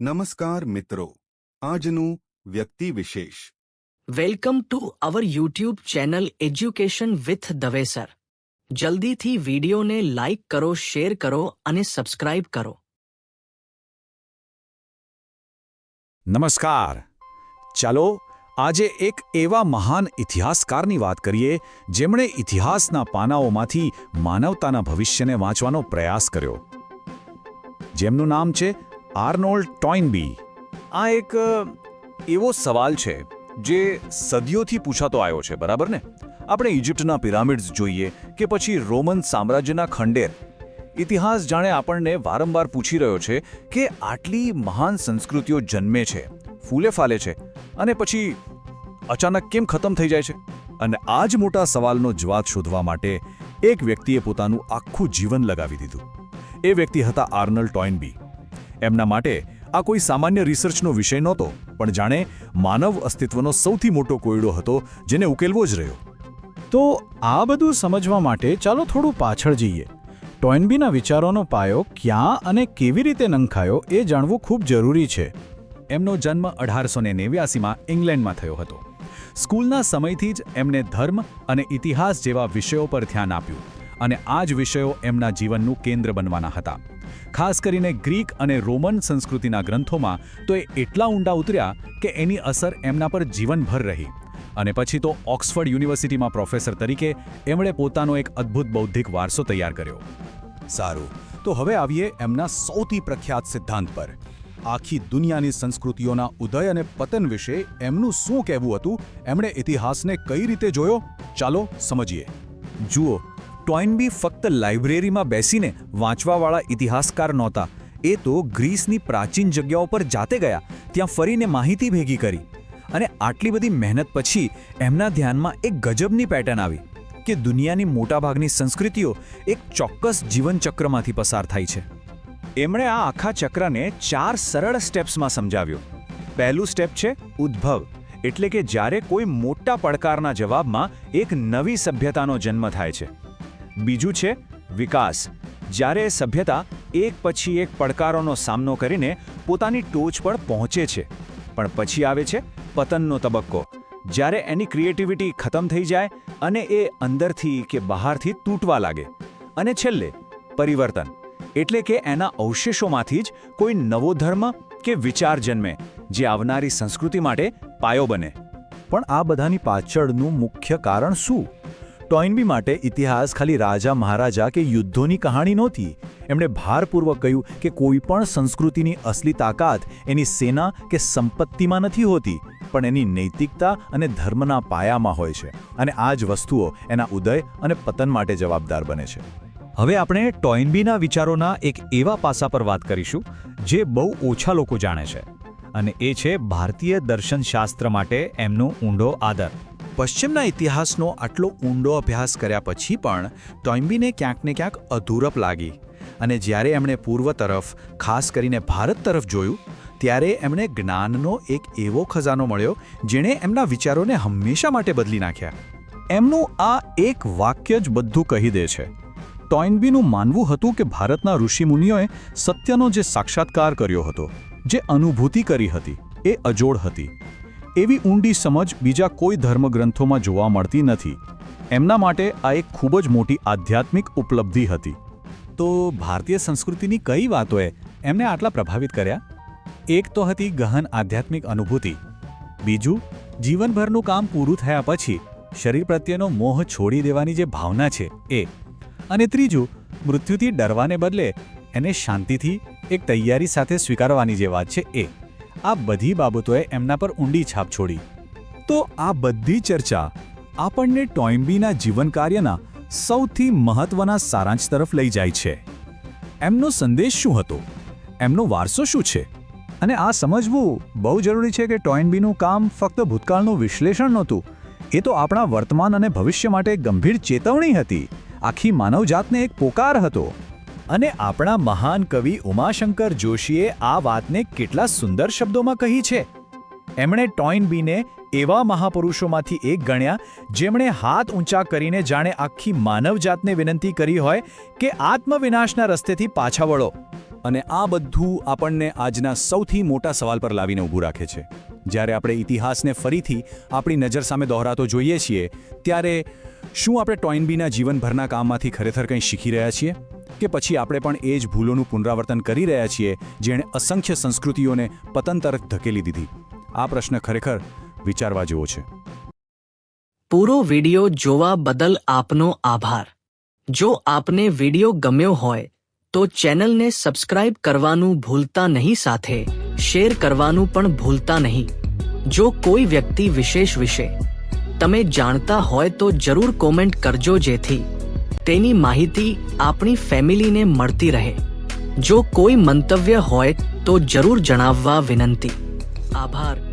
નમસ્કાર મિત્રો, આજનું વ્યક્તિ વિશેષ. Welcome to our YouTube channel education with Dave sir. જલ્દીથી વિડીયોને લાઇક કરો, શેર કરો અને સબસ્ક્રાઇબ કરો. નમસ્કાર. ચાલો આજે એક એવા મહાન ઇતિહાસકારની વાત કરીએ જેમણે ઇતિહાસના પાનાઓમાંથી માનવતાના ભવિષ્યને વાંચવાનો પ્રયાસ કર્યો. જેમનું નામ છે આર્નોલ્ડ ટોઇનબી. આ એક એવો સવાલ છે જે સદીઓથી પૂછાતો આવ્યો છે, બરાબર ને? આપણે ઇજિપ્તના પિરામિડ્સ જોઈએ કે પછી રોમન સામ્રાજ્યના ખંડેર, ઇતિહાસ જાણે આપણને વારંવાર પૂછી રહ્યો છે કે આટલી મહાન સંસ્કૃતિઓ જન્મે છે, ફૂલે ફાલે છે અને પછી અચાનક કેમ ખતમ થઈ જાય છે? અને આ જ મોટા સવાલનો જવાબ શોધવા માટે એક વ્યક્તિએ પોતાનું આખું જીવન લગાવી દીધું. એ વ્યક્તિ હતા આર્નોલ્ડ ટોઇનબી. એમના માટે આ કોઈ સામાન્ય રિસર્ચનો વિષય નહોતો, પણ જાણે માનવ અસ્તિત્વનો સૌથી મોટો કોયડો હતો જેને ઉકેલવો જ રહ્યો. તો આ બધું સમજવા માટે ચાલો થોડું પાછળ જઈએ. ટોઇનબીના વિચારોનો પાયો ક્યાં અને કેવી રીતે નંખાયો એ જાણવું ખૂબ જરૂરી છે. એમનો જન્મ 1889માં ઇંગ્લેન્ડમાં થયો હતો. સ્કૂલના સમયથી જ એમને ધર્મ અને ઇતિહાસ જેવા વિષયો પર ધ્યાન આપ્યું અને આ જ વિષયો એમના જીવનનું કેન્દ્ર બનવાના હતા. ખાસ કરીને ગ્રીક અને રોમન સંસ્કૃતિના ગ્રંથોમાં તો એ એટલા ઊંડા ઉતર્યા કે એની અસર એમના પર જીવનભર રહી. અને પછી તો ઓક્સફર્ડ યુનિવર્સિટીમાં પ્રોફેસર તરીકે એમણે પોતાનો એક અદ્ભુત બૌદ્ધિક વારસો તૈયાર કર્યો. સારું, તો હવે આવીએ એમના સૌથી પ્રખ્યાત સિદ્ધાંત પર. આખી દુનિયાની સંસ્કૃતિઓના ઉદય અને પતન વિશે એમનું શું કહેવું હતું, એમણે ઇતિહાસને કઈ રીતે જોયો, ચાલો સમજીએ. જુઓ, ટોઇનબી ફક્ત લાઇબ્રેરીમાં બેસીને વાંચવાવાળા ઇતિહાસકાર નહોતા. એ તો ગ્રીસની પ્રાચીન જગ્યાઓ પર જાતે ગયા, ત્યાં ફરીને માહિતી ભેગી કરી. અને આટલી બધી મહેનત પછી એમના ધ્યાનમાં એક ગજબની પેટર્ન આવી કે દુનિયાની મોટાભાગની સંસ્કૃતિઓ એક ચોક્કસ જીવનચક્રમાંથી પસાર થાય છે. એમણે આ આખા ચક્રને 4 સરળ સ્ટેપ્સમાં સમજાવ્યું. પહેલું સ્ટેપ છે ઉદ્ભવ, એટલે કે જ્યારે કોઈ મોટા પડકારના જવાબમાં એક નવી સભ્યતાનો જન્મ થાય છે. બીજું છે વિકાસ, જ્યારે સભ્યતા એક પછી એક પડકારોનો સામનો કરીને પોતાની ટોચ પર પહોંચે છે. પણ પછી આવે છે પતનનો તબક્કો, જ્યારે એની ક્રિએટિવિટી ખતમ થઈ જાય અને એ અંદરથી કે બહારથી તૂટવા લાગે. અને છેલ્લે પરિવર્તન, એટલે કે એના અવશેષોમાંથી જ કોઈ નવો ધર્મ કે વિચાર જન્મે જે આવનારી સંસ્કૃતિ માટે પાયો બને. પણ આ બધાની પાછળનું મુખ્ય કારણ શું? ટોઇનબી માટે ઇતિહાસ ખાલી રાજા મહારાજા કે યુદ્ધોની કહાણી નહોતી. એમણે ભારપૂર્વક કહ્યું કે કોઈ પણ સંસ્કૃતિની અસલી તાકાત એની સેના કે સંપત્તિમાં નથી હોતી, પણ એની નૈતિકતા અને ધર્મના પાયામાં હોય છે. અને આ જ વસ્તુઓ એના ઉદય અને પતન માટે જવાબદાર બને છે. હવે આપણે ટોઇનબીના વિચારોના એક એવા પાસા પર વાત કરીશું જે બહુ ઓછા લોકો જાણે છે, અને એ છે ભારતીય દર્શનશાસ્ત્ર માટે એમનો ઊંડો આદર. પશ્ચિમના ઇતિહાસનો આટલો ઊંડો અભ્યાસ કર્યા પછી પણ ટોઇનબીને ક્યાંક ને ક્યાંક અધૂરપ લાગી. અને જ્યારે એમણે પૂર્વ તરફ, ખાસ કરીને ભારત તરફ જોયું, ત્યારે એમણે જ્ઞાનનો એક એવો ખજાનો મળ્યો જેણે એમના વિચારોને હંમેશા માટે બદલી નાખ્યા. એમનું આ એક વાક્ય જ બધું કહી દે છે. ટોઇનબીનું માનવું હતું કે ભારતના ઋષિમુનિઓએ સત્યનો જે સાક્ષાત્કાર કર્યો હતો, જે અનુભૂતિ કરી હતી, એ અજોડ હતી. એવી ઊંડી સમજ બીજા કોઈ ધર્મગ્રંથોમાં જોવા મળતી નથી. એમના માટે આ એક ખૂબ જ મોટી આધ્યાત્મિક ઉપલબ્ધિ હતી. તો ભારતીય સંસ્કૃતિની કઈ વાતોએ એમને આટલા પ્રભાવિત કર્યા? એક તો હતી ગહન આધ્યાત્મિક અનુભૂતિ. બીજું, જીવનભરનું કામ પૂરું થયા પછી શરીર પ્રત્યેનો મોહ છોડી દેવાની જે ભાવના છે એ. અને ત્રીજું, મૃત્યુથી ડરવાને બદલે એને શાંતિથી એક તૈયારી સાથે સ્વીકારવાની જે વાત છે એ. આ બધી બાબતોએ એમના પર ઊંડી છાપ છોડી. તો આ બધી ચર્ચા આપણને ટોઇનબીના જીવન કાર્યના સૌથી મહત્વના સારાંશ તરફ લઈ જાય છે. એમનો સંદેશ શું હતો? એમનો વારસો શું છે? અને આ સમજવું બહુ જરૂરી છે કે ટોઇનબીનું કામ ફક્ત ભૂતકાળનું વિશ્લેષણ નહોતું, એ તો આપણા વર્તમાન અને ભવિષ્ય માટે ગંભીર ચેતવણી હતી. આખી માનવજાતને એક પોકાર હતો. અને આપણા મહાન કવિ ઉમાશંકર જોશીએ આ વાતને કેટલા સુંદર શબ્દોમાં કહી છે. એમણે ટોઇનબીને એવા મહાપુરુષોમાંથી એક ગણ્યા જેમણે હાથ ઊંચા કરીને જાણે આખી માનવજાતને વિનંતી કરી હોય કે આત્મવિનાશના રસ્તેથી પાછા વળો. અને આ બધું આપણને આજના સૌથી મોટા સવાલ પર લાવીને ઊભું રાખે છે. જ્યારે આપણે ઇતિહાસને ફરીથી આપણી નજર સામે દોહરાતો જોઈએ છીએ ત્યારે શું આપણે ટોઇનબીના જીવનભરના કામમાંથી ખરેખર કંઈ શીખી રહ્યા છીએ કે પછી આપણે પણ એ જ ભૂલોનું પુનરાવર્તન કરી રહ્યા છીએ જેણે અસંખ્ય સંસ્કૃતિઓને પતન તરફ ધકેલી દીધી? આ પ્રશ્ન ખરેખર વિચારવા જેવો છે. પૂરો વિડિયો જોવા બદલ આપનો આભાર. જો આપને વિડિયો ગમ્યો હોય તો ચેનલને સબસ્ક્રાઇબ કરવાનું ભૂલતા નહીં, સાથે શેર કરવાનું પણ ભૂલતા નહીં. જો કોઈ વ્યક્તિ વિશેષ વિશે તમે જાણતા હોય તો જરૂર કોમેન્ટ કરજો, જેથી તેની માહિતી આપણી ફેમિલીને મળતી રહે. જો કોઈ મંતવ્ય હોય તો જરૂર જણાવવા વિનંતી. આભાર.